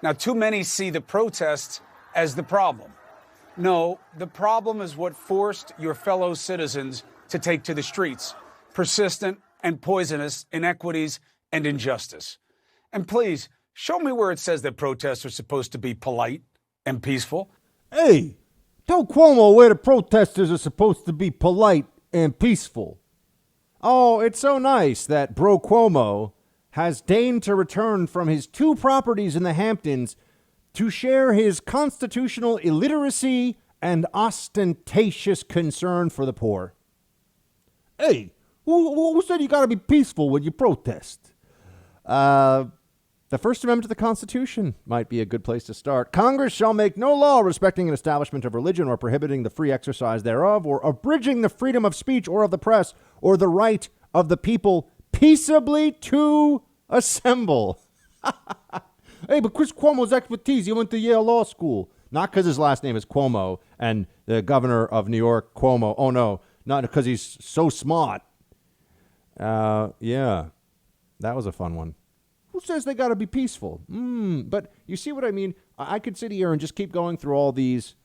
Now, too many see the protests as the problem. No, the problem is what forced your fellow citizens to take to the streets: persistent and poisonous inequities and injustice. And please, show me where it says that protests are supposed to be polite and peaceful. Hey, tell Cuomo where the protesters are supposed to be polite and peaceful. Oh, it's so nice that Bro Cuomo has deigned to return from his 2 properties in the Hamptons to share his constitutional illiteracy and ostentatious concern for the poor. Hey, who said you got to be peaceful when you protest? The First Amendment to the Constitution might be a good place to start. Congress shall make no law respecting an establishment of religion or prohibiting the free exercise thereof or abridging the freedom of speech or of the press or the right of the people peaceably to assemble. Hey, but Chris Cuomo's expertise, he went to Yale Law School. Not because his last name is Cuomo and the governor of New York, Cuomo. Oh, no, not because he's so smart. Yeah, that was a fun one. Who says they got to be peaceful? But you see what I mean? I could sit here and just keep going through all these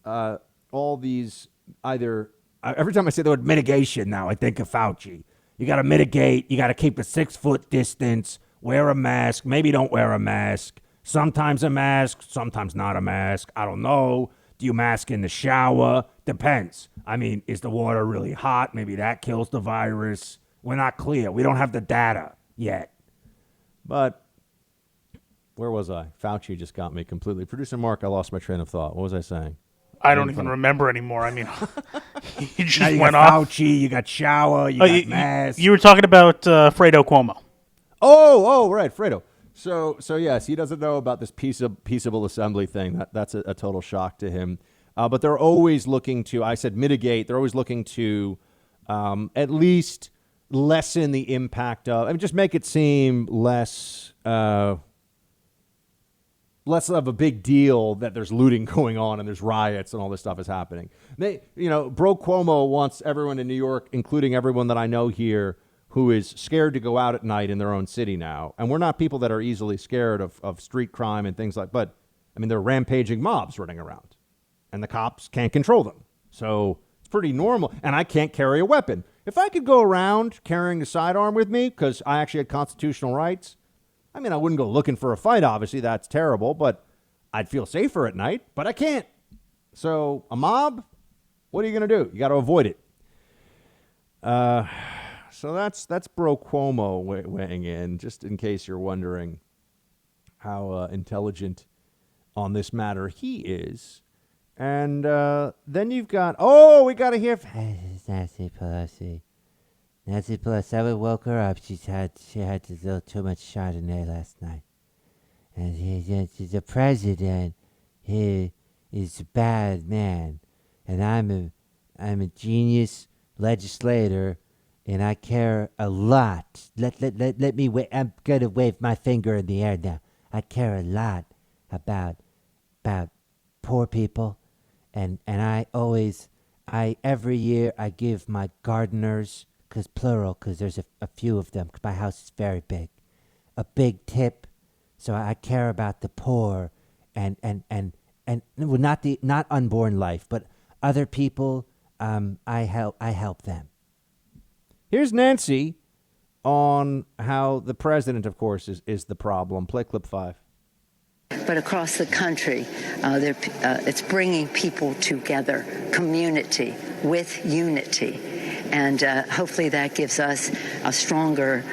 either. Every time I say the word mitigation now, I think of Fauci. You got to mitigate. You got to keep a 6-foot distance. Wear a mask. Maybe don't wear a mask. Sometimes a mask. Sometimes not a mask. I don't know. Do you mask in the shower? Depends. I mean, is the water really hot? Maybe that kills the virus. We're not clear. We don't have the data yet. But where was I? Fauci just got me completely. Producer Mark, I lost my train of thought. What was I saying? I don't even remember anymore. I mean, you just you went got off. Fauci, you got shower, you got mask. You were talking about Fredo Cuomo. Oh, right, Fredo. So yes, he doesn't know about this peaceable assembly thing. That's a total shock to him. But they're always looking to, I said mitigate. They're always looking to at least lessen the impact of, just make it seem less of a big deal that there's looting going on and there's riots and all this stuff is happening. Bro Cuomo wants everyone in New York, including everyone that I know here, who is scared to go out at night in their own city now. And we're not people that are easily scared of street crime and things but they're rampaging mobs running around and the cops can't control them. So it's pretty normal. And I can't carry a weapon. If I could go around carrying a sidearm with me because I actually had constitutional rights, I wouldn't go looking for a fight, obviously. That's terrible, but I'd feel safer at night, but I can't. So a mob, what are you going to do? You got to avoid it. So that's Bro Cuomo weighing in, just in case you're wondering how intelligent on this matter he is. And then you've got, we got to hear Nancy Pelosi. Nancy Pelosi, I woke her up. She had a little too much Chardonnay last night. And the president, he is a bad man. And I'm a genius legislator, and I care a lot. Let me wait. I'm going to wave my finger in the air now. I care a lot about poor people. And every year I give my gardeners, because there's a few of them, 'cause my house is very big, a big tip. So I care about the poor and not unborn life, but other people. I help them. Here's Nancy on how the president, of course, is the problem. Play clip 5. But across the country, it's bringing people together, community with unity. And hopefully that gives us a stronger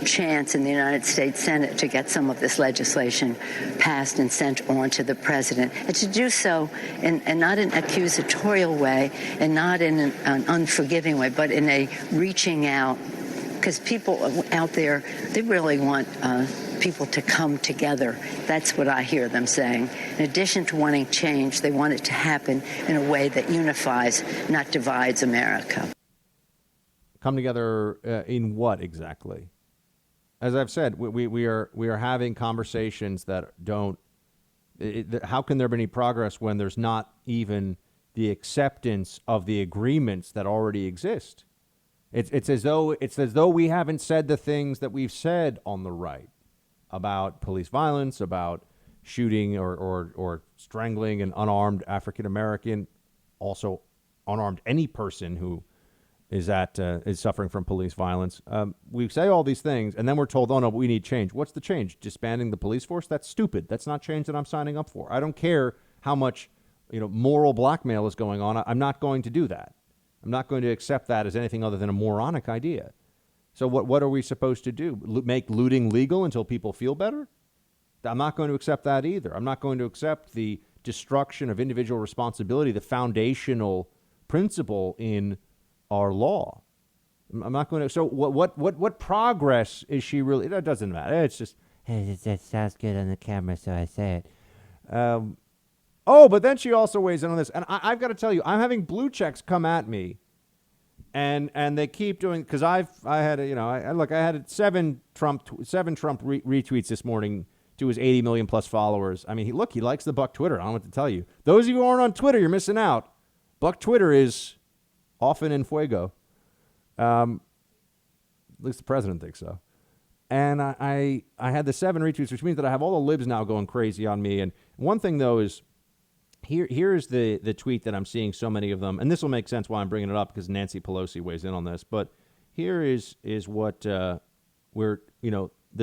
chance in the United States Senate to get some of this legislation passed and sent on to the president. And to do so in not an accusatorial way and not in an unforgiving way, but in a reaching out. Because people out there, they really want people to come together. That's what I hear them saying. In addition to wanting change, they want it to happen in a way that unifies, not divides America. Come together in what exactly? As I've said, we are having conversations that don't. How can there be any progress when there's not even the acceptance of the agreements that already exist? It's as though we haven't said the things that we've said on the right about police violence, about shooting or strangling an unarmed African American, also unarmed any person who is suffering from police violence. We say all these things, and then we're told, oh no, but we need change. What's the change? Disbanding the police force? That's stupid. That's not change that I'm signing up for. I don't care how much moral blackmail is going on. I'm not going to do that. I'm not going to accept that as anything other than a moronic idea. So what are we supposed to do? Make looting legal until people feel better? I'm not going to accept that either. I'm not going to accept the destruction of individual responsibility, the foundational principle in our law. I'm not going to. So what progress is she really? That doesn't matter. It's just, Hey, that sounds good on the camera, so I say it. but then she also weighs in on this, and I've got to tell you, I'm having blue checks come at me, and they keep doing, because I had seven Trump retweets this morning to his 80 million plus followers. I mean, he likes the Buck Twitter. I don't know what to tell you. Those of you who aren't on Twitter, you're missing out. Buck Twitter is often in fuego. At least the president thinks so. And I had the 7 retweets, which means that I have all the libs now going crazy on me. And one thing, though, is here's the tweet that I'm seeing so many of them. And this will make sense why I'm bringing it up, because Nancy Pelosi weighs in on this. But here is what the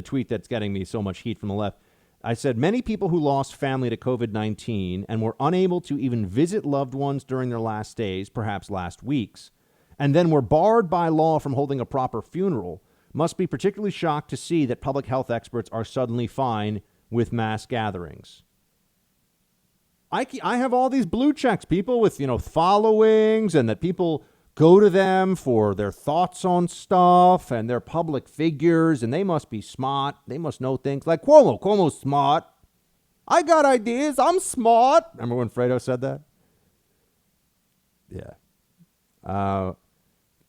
tweet that's getting me so much heat from the left. I said, many people who lost family to COVID-19 and were unable to even visit loved ones during their last days, perhaps last weeks, and then were barred by law from holding a proper funeral, must be particularly shocked to see that public health experts are suddenly fine with mass gatherings. I have all these blue checks, people with, followings, and that people go to them for their thoughts on stuff, and they're public figures, and they must be smart. They must know things like Cuomo. Cuomo's smart. I got ideas. I'm smart. Remember when Fredo said that? Yeah.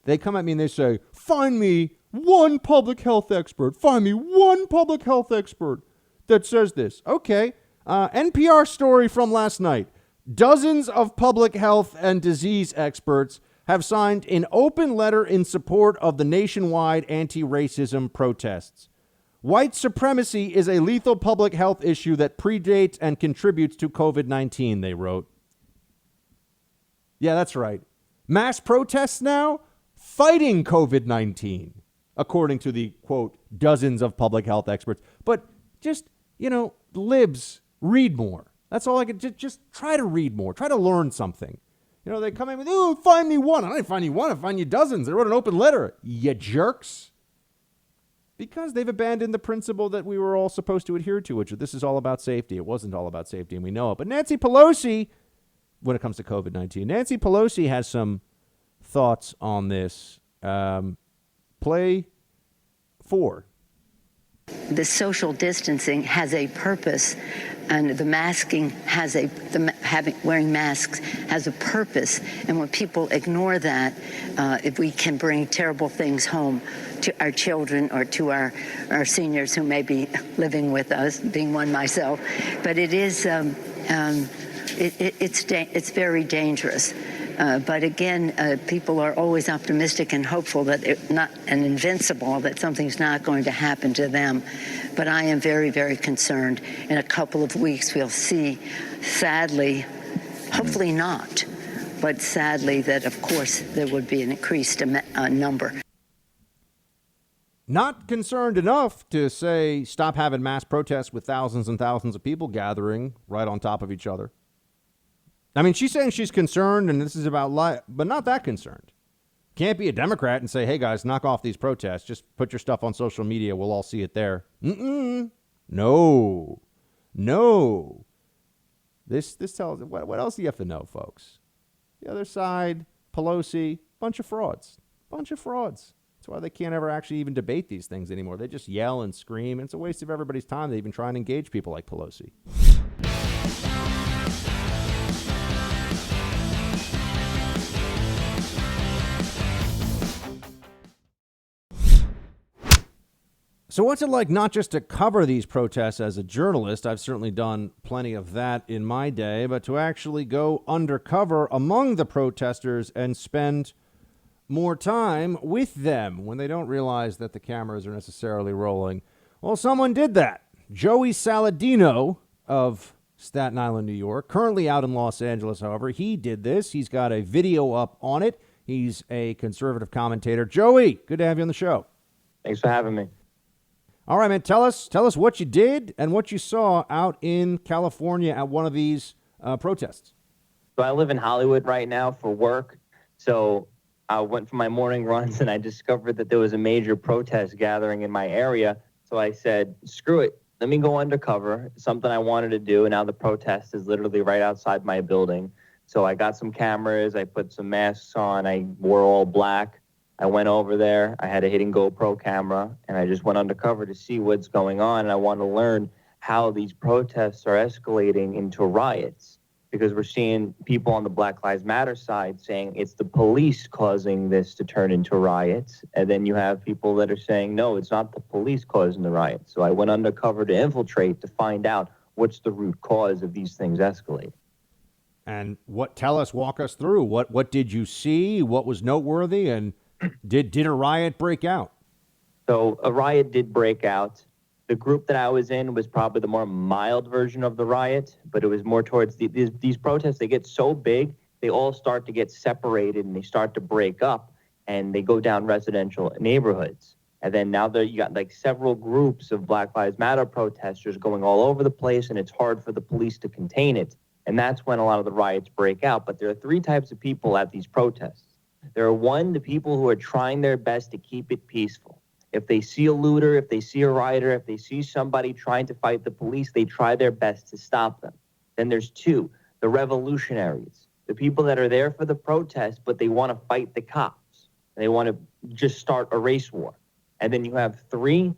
They come at me and they say, find me one public health expert. Find me one public health expert that says this. Okay. NPR story from last night. Dozens of public health and disease experts have signed an open letter in support of the nationwide anti-racism protests. White supremacy is a lethal public health issue that predates and contributes to COVID-19, they wrote. Yeah, that's right. Mass protests now fighting COVID-19, according to the, quote, dozens of public health experts. But just, libs, read more. That's all I could, just try to read more. Try to learn something. They come in with, find me one. I didn't find you one. I find you dozens. They wrote an open letter. You jerks. Because they've abandoned the principle that we were all supposed to adhere to, which this is all about safety. It wasn't all about safety, and we know it. But Nancy Pelosi, when it comes to COVID-19, Nancy Pelosi has some thoughts on this. Play 4. The social distancing has a purpose, and the masking has wearing masks has a purpose. And when people ignore that, if we can bring terrible things home to our children or to our seniors who may be living with us, being one myself, but it is it's very dangerous. But again, people are always optimistic and hopeful that it's not an invincible, that something's not going to happen to them. But I am very, very concerned. In a couple of weeks, we'll see, sadly, hopefully not, but sadly that, of course, there would be an increased number. Not concerned enough to say stop having mass protests with thousands and thousands of people gathering right on top of each other. I mean, she's saying she's concerned and this is about life, but not that concerned. Can't be a Democrat and say, hey, guys, knock off these protests. Just put your stuff on social media. We'll all see it there. No. This tells, what else do you have to know, folks? The other side, Pelosi, bunch of frauds. That's why they can't ever actually even debate these things anymore. They just yell and scream. And it's a waste of everybody's time to even try and engage people like Pelosi. So what's it like not just to cover these protests as a journalist? I've certainly done plenty of that in my day, but to actually go undercover among the protesters and spend more time with them when they don't realize that the cameras are necessarily rolling. Well, someone did that. Joey Saladino of Staten Island, New York, currently out in Los Angeles, however. He did this. He's got a video up on it. He's a conservative commentator. Joey, good to have you on the show. Thanks for having me. All right, man, tell us what you did and what you saw out in California at one of these protests. So I live in Hollywood right now for work. So I went for my morning runs and I discovered that there was a major protest gathering in my area. So I said, screw it. Let me go undercover. It's something I wanted to do. And now the protest is literally right outside my building. So I got some cameras. I put some masks on. I wore all black. I went over there. I had a hidden GoPro camera. And I just went undercover to see what's going on. And I want to learn how these protests are escalating into riots. Because we're seeing people on the Black Lives Matter side saying it's the police causing this to turn into riots. And then you have people that are saying, no, it's not the police causing the riots. So I went undercover to infiltrate to find out what's the root cause of these things escalating. And walk us through. What did you see? What was noteworthy? And did a riot break out? So a riot did break out. The group that I was in was probably the more mild version of the riot, but it was more towards these protests. They get so big, they all start to get separated and they start to break up and they go down residential neighborhoods. And then now you got like several groups of Black Lives Matter protesters going all over the place, and it's hard for the police to contain it. And that's when a lot of the riots break out. But there are three types of people at these protests. There are the people who are trying their best to keep it peaceful. If they see a looter, if they see a rioter, if they see somebody trying to fight the police, they try their best to stop them. Then there's two, the revolutionaries, the people that are there for the protest, but they want to fight the cops. They want to just start a race war. And then you have three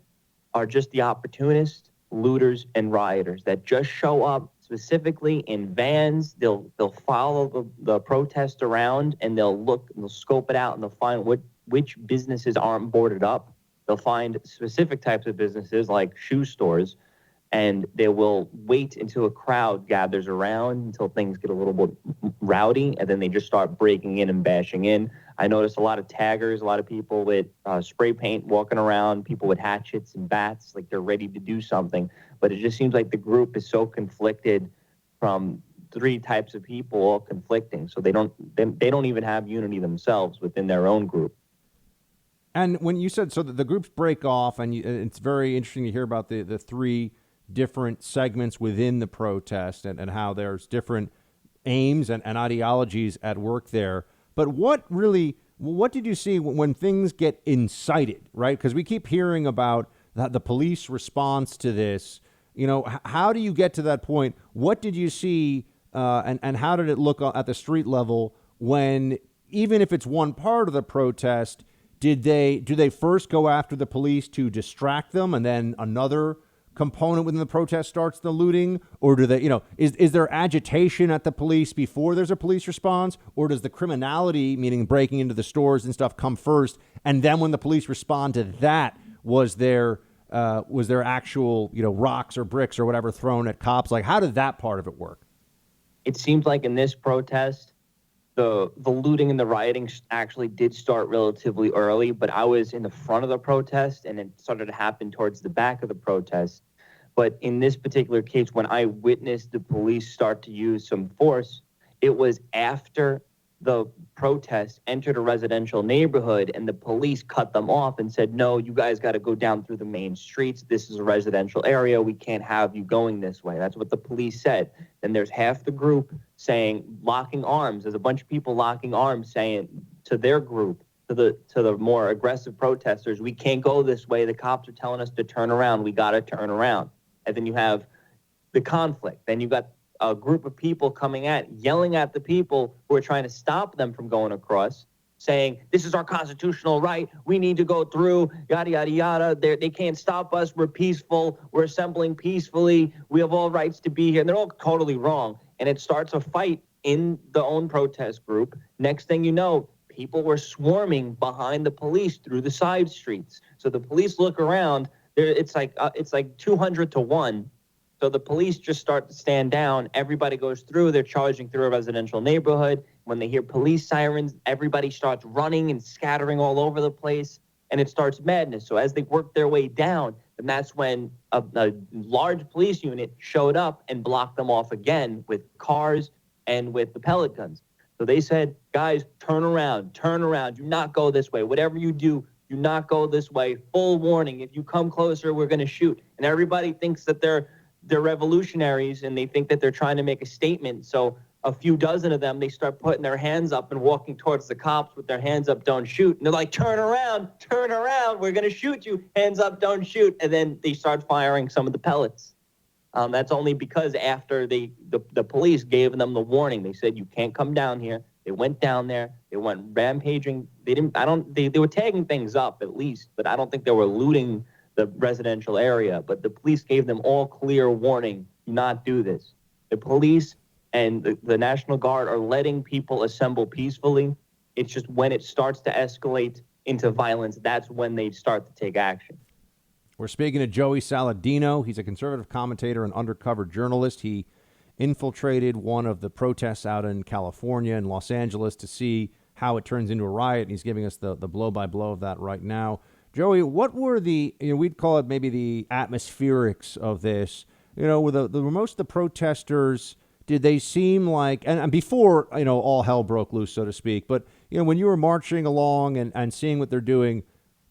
are just the opportunists, looters, and rioters that just show up specifically in vans. They'll follow the protest around and they'll scope it out and they'll find which businesses aren't boarded up. They'll find specific types of businesses like shoe stores, and they will wait until a crowd gathers around until things get a little bit rowdy, and then they just start breaking in and bashing in. I noticed a lot of taggers, a lot of people with spray paint walking around, people with hatchets and bats, like they're ready to do something. But it just seems like the group is so conflicted from three types of people all conflicting, so they don't even have unity themselves within their own group. And when you said so that the groups break off, and it's very interesting to hear about the three different segments within the protest and how there's different aims and ideologies at work there. But what did you see when things get incited, right? Because we keep hearing about the police response to this. You know, how do you get to that point? What did you see and how did it look at the street level when, even if it's one part of the protest, do they first go after the police to distract them, and then another component within the protest starts the looting? Or do they, is there agitation at the police before there's a police response? Or does the criminality, meaning breaking into the stores and stuff, come first? And then when the police respond to that, was there actual, rocks or bricks or whatever thrown at cops? Like, how did that part of it work? It seems like in this protest, the looting and the rioting actually did start relatively early, but I was in the front of the protest and it started to happen towards the back of the protest. But in this particular case, when I witnessed the police start to use some force, it was after the protest entered a residential neighborhood and the police cut them off and said, no, you guys got to go down through the main streets. This is a residential area. We can't have you going this way. That's what the police said. Then there's half the group saying, locking arms. There's a bunch of people locking arms saying to their group, to the more aggressive protesters, we can't go this way. The cops are telling us to turn around. We got to turn around. And then you have the conflict. Then you got a group of people yelling at the people who are trying to stop them from going across, saying, this is our constitutional right. We need to go through, yada, yada, yada. They can't stop us. We're peaceful. We're assembling peacefully. We have all rights to be here. And they're all totally wrong. And it starts a fight in the own protest group. Next thing you know, people were swarming behind the police through the side streets. So the police look around. It's like 200 to 1. So the police just start to stand down. Everybody goes through. They're charging through a residential neighborhood. When they hear police sirens, everybody starts running and scattering all over the place, and it starts madness. So as they work their way down, And that's when a large police unit showed up and blocked them off again with cars and with the pellet guns. So they said, guys, turn around, do not go this way. Whatever you do not go this way. Full warning, if you come closer, we're going to shoot. And everybody thinks that they're revolutionaries and they think that they're trying to make a statement. So a few dozen of them, they start putting their hands up and walking towards the cops with their hands up, don't shoot. And they're like, turn around, we're going to shoot you. Hands up, don't shoot. And then they start firing some of the pellets. That's only because after the police gave them the warning, they said, you can't come down here. They went down there. They went rampaging. They were tagging things up at least, but I don't think they were looting the residential area. But the police gave them all clear warning, do not do this. The police and the National Guard are letting people assemble peacefully. It's just when it starts to escalate into violence, that's when they start to take action. We're speaking to Joey Saladino. He's a conservative commentator and undercover journalist. He infiltrated one of the protests out in California and Los Angeles to see how it turns into a riot. And he's giving us the blow-by-blow of that right now. Joey, what were we'd call it maybe the atmospherics of this? Were most of the protesters, did they seem like, and before, all hell broke loose, so to speak, but, when you were marching along and seeing what they're doing,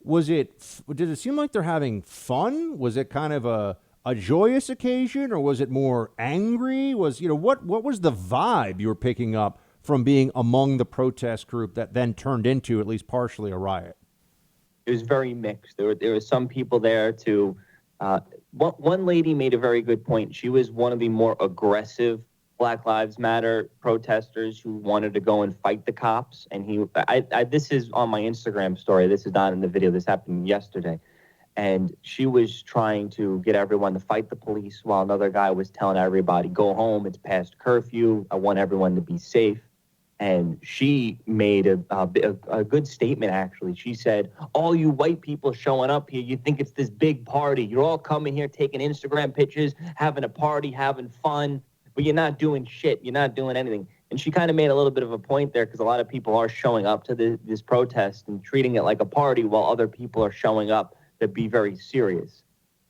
did it seem like they're having fun? Was it kind of a joyous occasion, or was it more angry? What was the vibe you were picking up from being among the protest group that then turned into at least partially a riot? It was very mixed. There were some people there to, one lady made a very good point. She was one of the more aggressive Black Lives Matter protesters who wanted to go and fight the cops. And this is on my Instagram story. This is not in the video. This happened yesterday. And she was trying to get everyone to fight the police while another guy was telling everybody, go home, it's past curfew, I want everyone to be safe. And she made a good statement, actually. She said, all you white people showing up here, you think it's this big party. You're all coming here taking Instagram pictures, having a party, having fun, but you're not doing shit. You're not doing anything. And she kind of made a little bit of a point there, because a lot of people are showing up to this protest and treating it like a party, while other people are showing up to be very serious.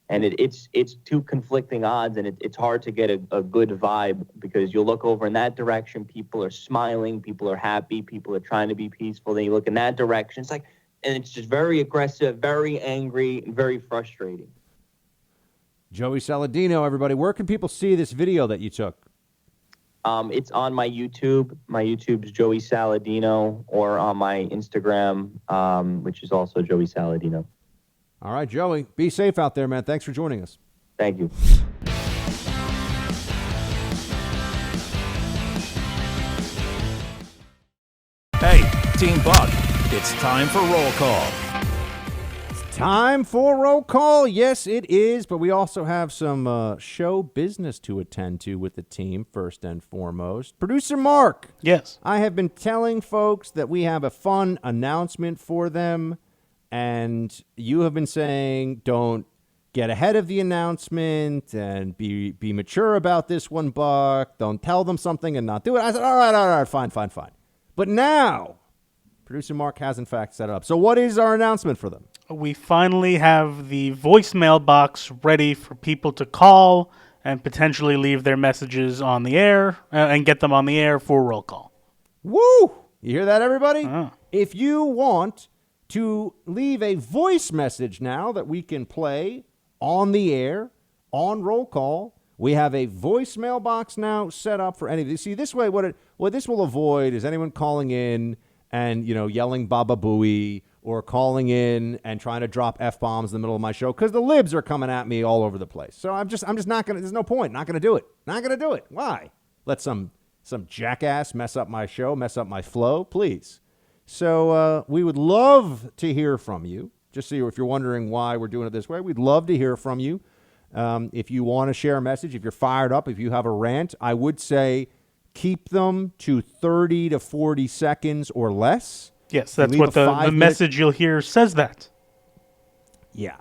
And it's two conflicting odds, and it's hard to get a good vibe, because you'll look over in that direction, people are smiling, people are happy, people are trying to be peaceful. Then you look in that direction, and it's just very aggressive, very angry, and very frustrating. Joey Saladino, everybody. Where can people see this video that you took? It's on my YouTube. My YouTube's Joey Saladino, or on my Instagram, which is also Joey Saladino. All right, Joey. Be safe out there, man. Thanks for joining us. Thank you. Hey, Team Buck, it's time for roll call. Time for roll call. Yes, it is. But we also have some show business to attend to with the team, first and foremost. Producer Mark. Yes. I have been telling folks that we have a fun announcement for them, and you have been saying don't get ahead of the announcement and be mature about this one, Buck. Don't tell them something and not do it. I said, all right, fine. But now, Producer Mark has, in fact, set it up. So what is our announcement for them? We finally have the voicemail box ready for people to call and potentially leave their messages on the air and get them on the air for roll call. Woo! You hear that, everybody? Oh. If you want to leave a voice message now that we can play on the air, on roll call, we have a voicemail box now set up for any of these. See, this way, what this will avoid is anyone calling in and, yelling Baba Booey, or calling in and trying to drop F-bombs in the middle of my show, because the libs are coming at me all over the place. So I'm just not going to, there's no point. Not going to do it. Not going to do it. Why? Let some jackass mess up my show, mess up my flow, please. So we would love to hear from you. Just so if you're wondering why we're doing it this way, we'd love to hear from you. If you want to share a message, if you're fired up, if you have a rant, I would say keep them to 30 to 40 seconds or less. Yes, that's what the message you'll hear says that. Yeah.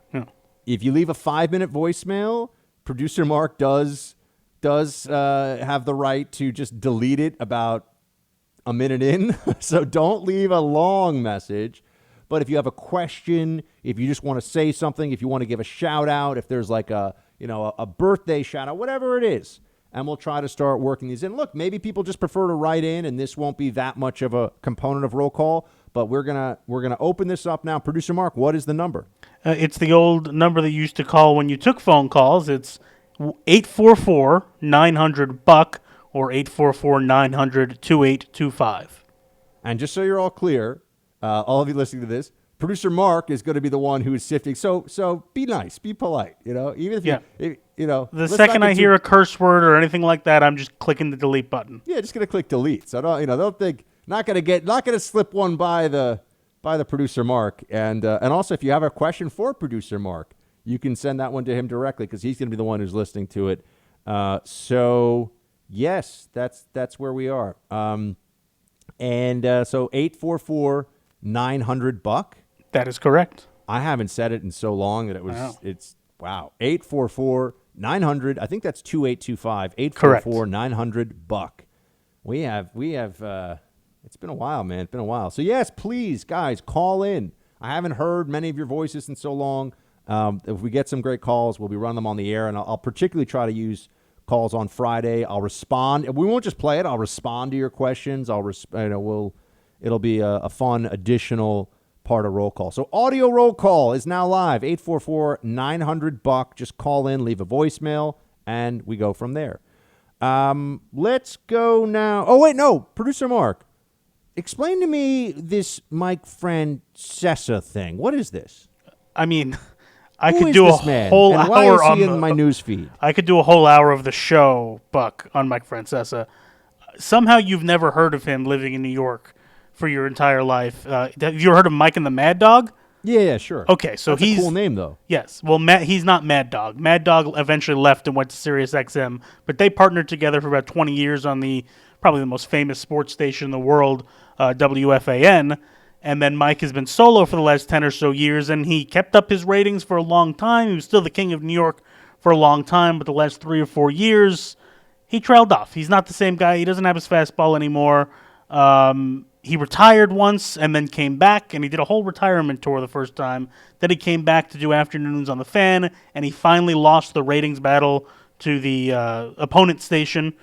If you leave a 5-minute voicemail, Producer Mark does have the right to just delete it about a minute in. So don't leave a long message. But if you have a question, if you just want to say something, if you want to give a shout out, if there's like a birthday shout out, whatever it is, and we'll try to start working these in. Look, maybe people just prefer to write in, and this won't be that much of a component of roll call. But we're gonna open this up now. Producer Mark, what is the number? It's the old number that you used to call when you took phone calls. It's 844-900-BUCK or 844-900-2825. And just so you're all clear, all of you listening to this, Producer Mark is going to be the one who is sifting. So be nice, be polite. Even if the second I hear a curse word or anything like that, I'm just clicking the delete button. Yeah, just gonna click delete. So don't think not gonna slip one by the Producer Mark. And also, if you have a question for Producer Mark, you can send that one to him directly because he's gonna be the one who's listening to it. So yes, that's where we are. So 844-900-BUCK. That is correct. I haven't said it in so long that it's wow. 844-900. I think that's 2825. 844-900-BUCK. We have it's been a while, man. It's been a while. So yes, please, guys, call in. I haven't heard many of your voices in so long. If we get some great calls, we'll be running them on the air, and I'll particularly try to use calls on Friday. I'll respond. We won't just play it. I'll respond to your questions. It'll be a fun additional part of roll call. So audio roll call is now live. 844-900-BUCK. Just call in, leave a voicemail, and we go from there. Let's go now. Oh wait, no, Producer Mark, explain to me this Mike Francesa thing. What is this? I mean, I could do a whole hour why is he on in my news feed? I could do a whole hour of the show, Buck, on Mike Francesa. Somehow you've never heard of him living in New York for your entire life. Have you ever heard of Mike and the Mad Dog? Yeah, sure. Okay, so That's a cool name, though. Yes. Well, he's not Mad Dog. Mad Dog eventually left and went to Sirius XM, but they partnered together for about 20 years on probably the most famous sports station in the world, WFAN. And then Mike has been solo for the last 10 or so years, and he kept up his ratings for a long time. He was still the king of New York for a long time, but the last 3 or 4 years, he trailed off. He's not the same guy. He doesn't have his fastball anymore. He retired once and then came back, and he did a whole retirement tour the first time. Then he came back to do afternoons on the Fan, and he finally lost the ratings battle to the opponent station,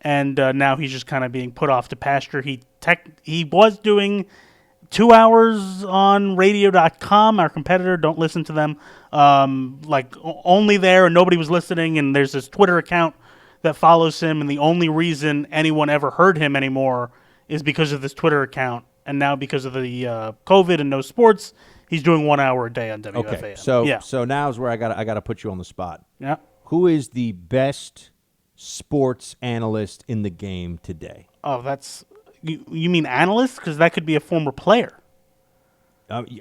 and now he's just kind of being put off to pasture. He was doing 2 hours on radio.com, our competitor. Don't listen to them. Only there, and nobody was listening, and there's this Twitter account that follows him, and the only reason anyone ever heard him anymore is because of this Twitter account, and now because of the COVID and no sports, he's doing 1 hour a day on WFAN. Okay, so now is where I got to put you on the spot. Yeah. Who is the best sports analyst in the game today? Oh, that's you mean analyst? Because that could be a former player.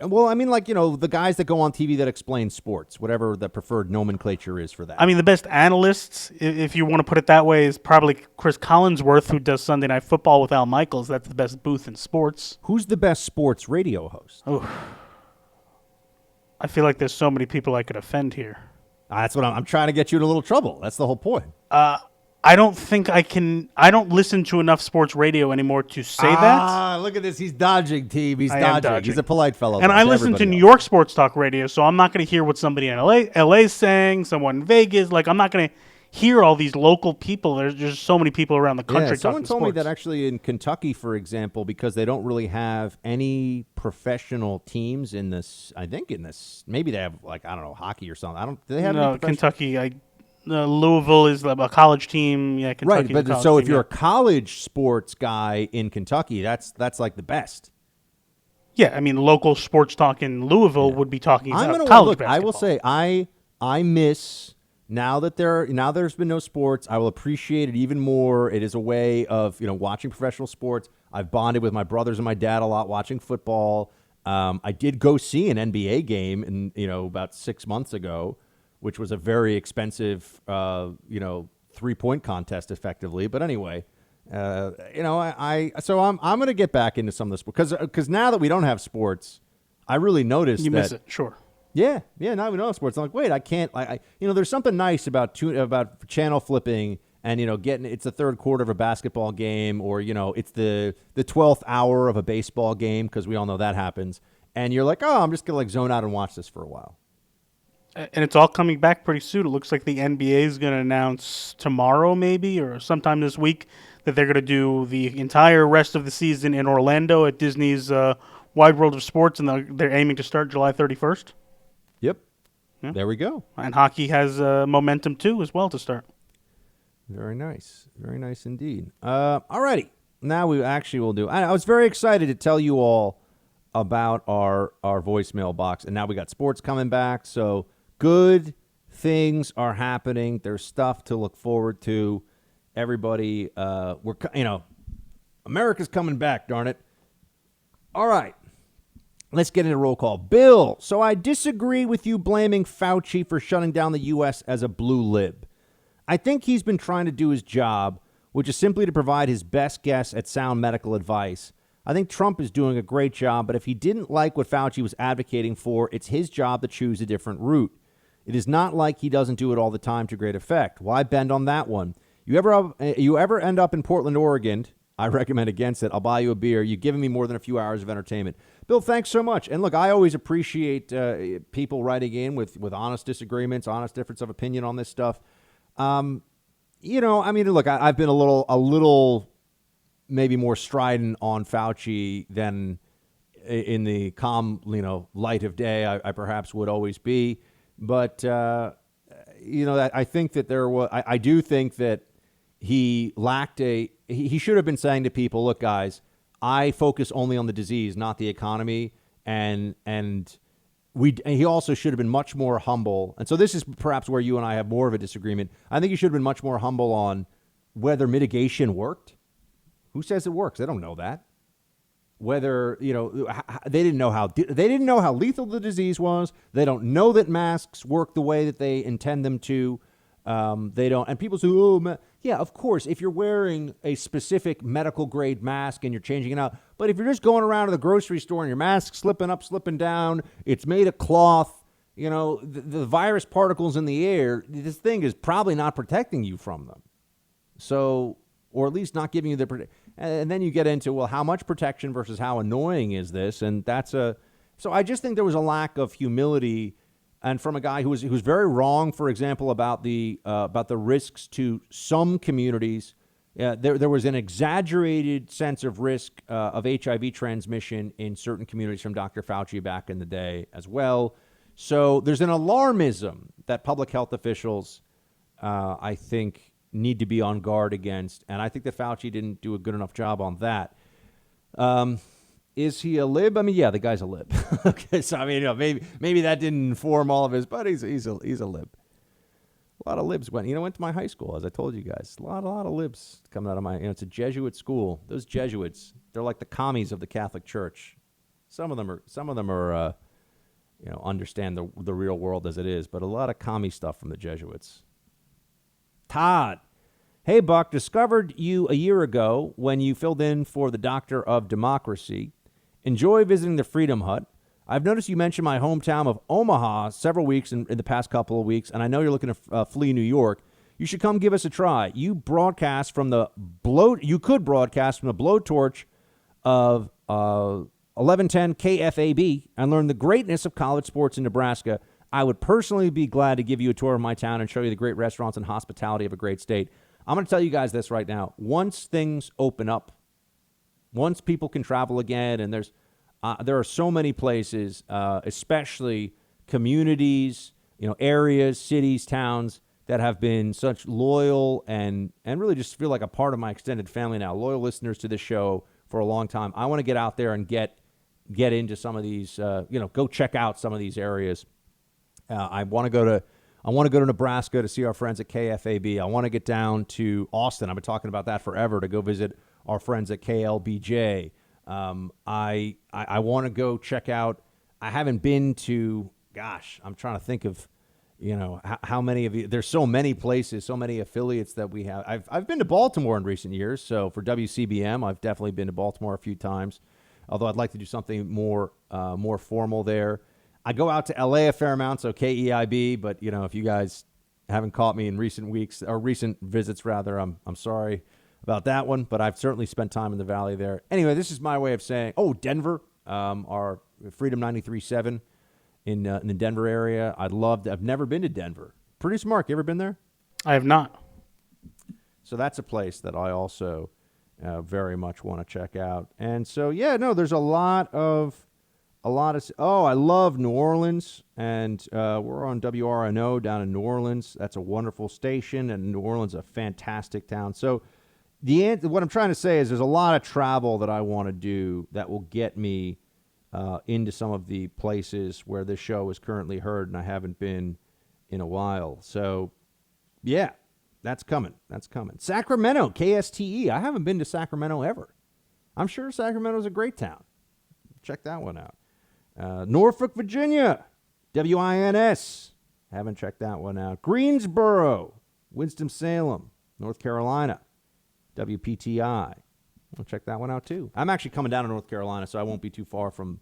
Well, I mean, the guys that go on TV that explain sports, whatever the preferred nomenclature is for that. I mean, the best analysts, if you want to put it that way, is probably Chris Collinsworth, who does Sunday Night Football with Al Michaels. That's the best booth in sports. Who's the best sports radio host? Oh, I feel like there's so many people I could offend here. That's what I'm trying to get you in a little trouble. That's the whole point. I don't think I can. I don't listen to enough sports radio anymore to say that. Look at this. He's dodging, team. He's dodging. He's a polite fellow. And I listen to New York sports talk radio, so I'm not going to hear what somebody in LA is saying, someone in Vegas. I'm not going to hear all these local people. There's just so many people around the country talking someone told sports. Me that actually in Kentucky, for example, because they don't really have any professional teams in this. I think in this, maybe they have hockey or something. Do they have any Kentucky? Louisville is a college team. Yeah, Kentucky. Right, but so if you're a college sports guy in Kentucky, that's like the best. Yeah, I mean, local sports talk in Louisville would be talking about basketball. college basketball. I will say I miss now that there's been no sports. I will appreciate it even more. It is a way of watching professional sports. I've bonded with my brothers and my dad a lot watching football. I did go see an NBA game about 6 months ago, which was a very expensive, 3-point contest, effectively. But anyway, I'm going to get back into some of this because now that we don't have sports, I really noticed you miss it. Sure. Yeah. Now we don't have sports. I'm like, wait, I can't. There's something nice about channel flipping and getting it's the third quarter of a basketball game or it's the 12th hour of a baseball game because we all know that happens. and you're like, oh, I'm just gonna like zone out and watch this for a while. And it's all coming back pretty soon. It looks like the NBA is going to announce tomorrow, maybe, or sometime this week, that they're going to do the entire rest of the season in Orlando at Disney's Wide World of Sports, and they're aiming to start July 31st. Yep. Yeah. There we go. And hockey has momentum, too, as well to start. Very nice. Very nice indeed. All righty. Now we actually will do. I was very excited to tell you all about our voicemail box, and now we got sports coming back, so good things are happening. There's stuff to look forward to. Everybody, America's coming back, darn it. All right. Let's get into roll call. Bill, so I disagree with you blaming Fauci for shutting down the U.S. as a blue lib. I think he's been trying to do his job, which is simply to provide his best guess at sound medical advice. I think Trump is doing a great job, but if he didn't like what Fauci was advocating for, it's his job to choose a different route. It is not like he doesn't do it all the time to great effect. Why bend on that one? You ever end up in Portland, Oregon? I recommend against it. I'll buy you a beer. You've given me more than a few hours of entertainment. Bill, thanks so much. And look, I always appreciate people writing in with honest disagreements, honest difference of opinion on this stuff. Look, I've been a little maybe more strident on Fauci than in the calm, light of day I perhaps would always be. But, I think that I do think that he lacked he should have been saying to people, look, guys, I focus only on the disease, not the economy. And he also should have been much more humble. And so this is perhaps where you and I have more of a disagreement. I think he should have been much more humble on whether mitigation worked. Who says it works? They don't know that. Whether, they didn't know how lethal the disease was. They don't know that masks work the way that they intend them to. They don't. And people say, yeah, of course, if you're wearing a specific medical grade mask and you're changing it out. But if you're just going around to the grocery store and your mask's slipping up, slipping down, it's made of cloth, the virus particles in the air, this thing is probably not protecting you from them. So, or at least not giving you and then you get into, well, how much protection versus how annoying is this? And so I just think there was a lack of humility, and from a guy who was very wrong, for example, about the risks to some communities. There was an exaggerated sense of risk of HIV transmission in certain communities from Dr. Fauci back in the day as well. So there's an alarmism that public health officials, I think, need to be on guard against. And I think that Fauci didn't do a good enough job on that. Is he a lib? I mean, yeah, the guy's a lib. Okay, so I mean, maybe that didn't inform all of his, but he's a lib. A lot of libs went to my high school, as I told you guys. A lot of libs coming out of it's a Jesuit school. Those Jesuits, they're like the commies of the Catholic Church. Some of them are understand the real world as it is, but a lot of commie stuff from the Jesuits. Todd. Hey, Buck, discovered you a year ago when you filled in for the Doctor of Democracy. Enjoy visiting the Freedom Hut. I've noticed you mentioned my hometown of Omaha several weeks in the past couple of weeks, and I know you're looking to flee New York. You should come give us a try. You could broadcast from the blowtorch of 1110 KFAB and learn the greatness of college sports in Nebraska. I would personally be glad to give you a tour of my town and show you the great restaurants and hospitality of a great state. I'm going to tell you guys this right now. Once things open up, once people can travel again, and there are so many places, especially communities, areas, cities, towns that have been such loyal and really just feel like a part of my extended family now, loyal listeners to this show for a long time. I want to get out there and get into some of these, go check out some of these areas. I want to go to Nebraska to see our friends at KFAB. I want to get down to Austin. I've been talking about that forever, to go visit our friends at KLBJ. I want to go check out. I haven't been to. Gosh, I'm trying to think of, how many of you. There's so many places, so many affiliates that we have. I've been to Baltimore in recent years. So for WCBM, I've definitely been to Baltimore a few times. Although I'd like to do something more formal there. I go out to LA a fair amount, so KEIB, but if you guys haven't caught me in recent weeks or recent visits rather, I'm sorry about that one, but I've certainly spent time in the Valley there. Anyway, this is my way of saying, Denver, our Freedom 93.7 in the Denver area. I've never been to Denver. Producer Mark, you ever been there? I have not. So that's a place that I also very much want to check out. And so, yeah, no, there's a lot of, I love New Orleans, and we're on WRNO down in New Orleans. That's a wonderful station, and New Orleans is a fantastic town. So what I'm trying to say is there's a lot of travel that I want to do that will get me into some of the places where this show is currently heard, and I haven't been in a while. So, yeah. That's coming. Sacramento, KSTE. I haven't been to Sacramento ever. I'm sure Sacramento's a great town. Check that one out. Norfolk, Virginia, WINS. Haven't checked that one out. Greensboro, Winston-Salem, North Carolina, WPTI. I'll check that one out too. I'm actually coming down to North Carolina, so I won't be too far from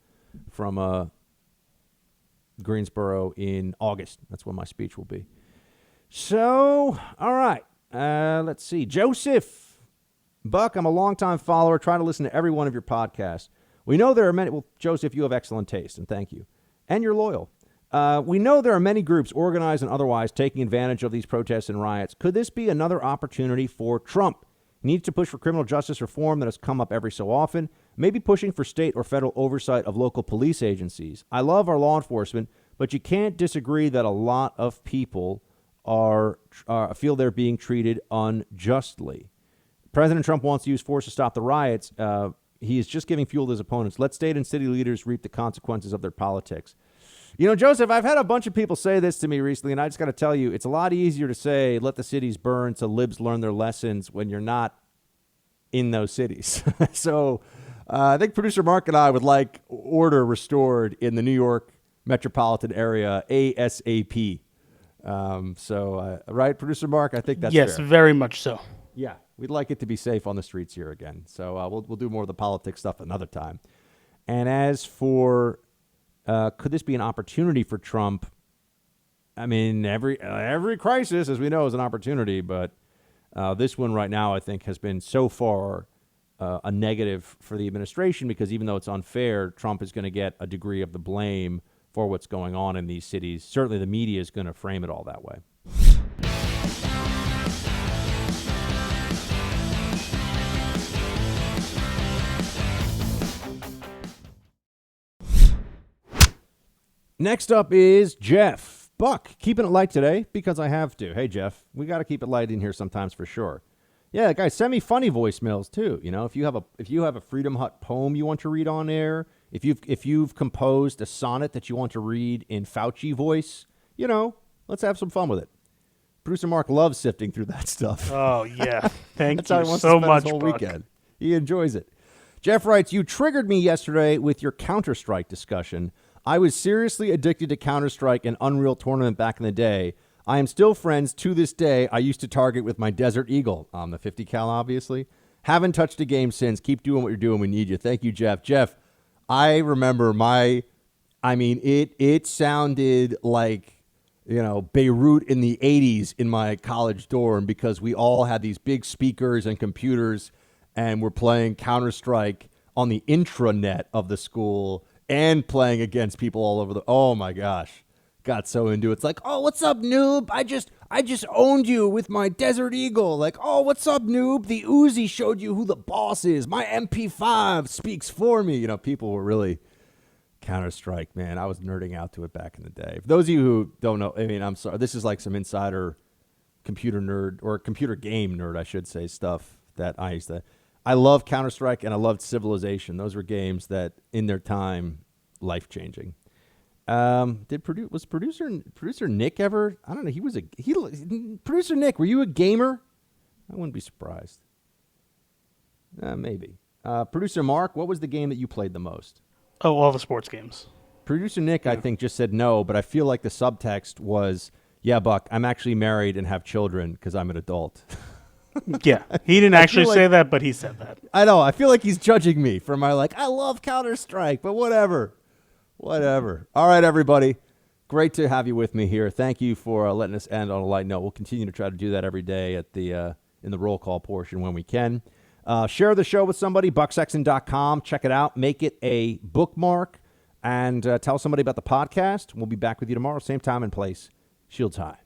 Greensboro in August. That's when my speech will be. So, all right, let's see. Joseph, Buck, I'm a longtime follower. Try to listen to every one of your podcasts. We know there are many. Well, Joseph, you have excellent taste, and thank you. And you're loyal. We know there are many groups, organized and otherwise, taking advantage of these protests and riots. Could this be another opportunity for Trump? He needs to push for criminal justice reform that has come up every so often, maybe pushing for state or federal oversight of local police agencies. I love our law enforcement, but you can't disagree that a lot of people feel they're being treated unjustly. President Trump wants to use force to stop the riots. He is just giving fuel to his opponents. Let state and city leaders reap the consequences of their politics. You know, Joseph, I've had a bunch of people say this to me recently, and I just got to tell you, it's a lot easier to say, let the cities burn so libs learn their lessons when you're not in those cities. So I think producer Mark and I would like order restored in the New York metropolitan area ASAP. Right, producer Mark? I think that's yes, fair. very much so. Yeah, we'd like it to be safe on the streets here again. So we'll do more of the politics stuff another time. And as for could this be an opportunity for Trump? I mean, every crisis, as we know, is an opportunity. But this one right now, I think, has been so far a negative for the administration because even though it's unfair, Trump is going to get a degree of the blame for what's going on in these cities. Certainly the media is going to frame it all that way. Next up is Jeff. Buck, keeping it light today because I have to. Hey, Jeff, we got to keep it light in here sometimes for sure. Yeah, guys, send me funny voicemails too. You know, if you have a Freedom Hut poem you want to read on air, if you've composed a sonnet that you want to read in Fauci voice, you know, let's have some fun with it. Producer Mark loves sifting through that stuff. Oh yeah, thank That's how you he wants so to spend much, his whole Buck. weekend. He enjoys it. Jeff writes, you triggered me yesterday with your Counter-Strike discussion. I was seriously addicted to Counter-Strike and Unreal Tournament back in the day. I am still friends to this day. I used to target with my Desert Eagle on the 50 cal, obviously. Haven't touched a game since. Keep doing what you're doing. We need you. Thank you, Jeff. Jeff, I remember it sounded like, you know, Beirut in the 80s in my college dorm because we all had these big speakers and computers and we're playing Counter-Strike on the intranet of the school and playing against people all over oh my gosh. Got so into it. It's like, oh, what's up, noob? I just owned you with my Desert Eagle. Like, oh, what's up, noob? The Uzi showed you who the boss is. My MP5 speaks for me. You know, people were really Counter-Strike, man. I was nerding out to it back in the day. For those of you who don't know, I mean, I'm sorry. This is like some insider computer nerd or computer game nerd, I should say, stuff that I used to. I love Counter-Strike and I loved Civilization. Those were games that, in their time, life-changing. Was producer Nick ever? I don't know. Producer Nick, were you a gamer? I wouldn't be surprised. Maybe. Producer Mark, what was the game that you played the most? Oh, all the sports games. Producer Nick, I think, just said no, but I feel like the subtext was, yeah, Buck, I'm actually married and have children because I'm an adult. Yeah, he didn't actually say that, but he said that. I know. I feel like he's judging me for my I love Counter-Strike, but whatever. Whatever. All right, everybody. Great to have you with me here. Thank you for letting us end on a light note. We'll continue to try to do that every day at the in the roll call portion when we can. Share the show with somebody, bucksexton.com. Check it out. Make it a bookmark. and tell somebody about the podcast. We'll be back with you tomorrow, same time and place. Shields high.